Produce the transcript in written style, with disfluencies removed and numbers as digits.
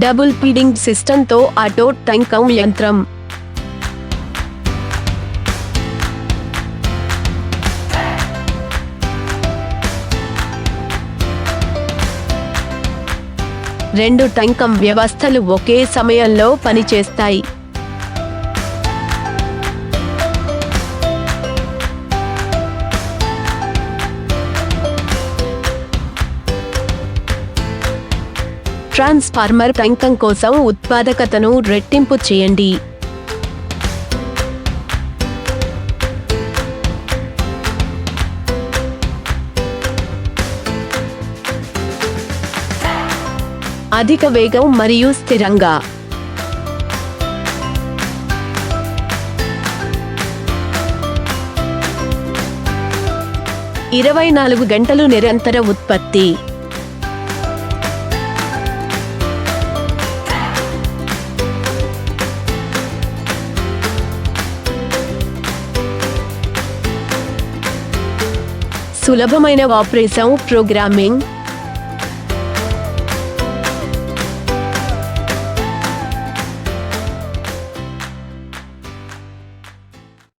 Double feeding సిస్టంతో auto టంకం యంత్రం. రెండు టంకం వ్యవస్థలు ఒకే సమయంలో పనిచేస్తాయి. ట్రాన్స్ఫార్మర్ టంకం కోసం ఉత్పాదకతను రెట్టింపు చేయండి. అధిక వేగం మరియు స్థిరంగా. ఇరవై 24 గంటలు నిరంతర ఉత్పత్తి. సులభమైన ఆపరేషన్, ప్రోగ్రామింగ్,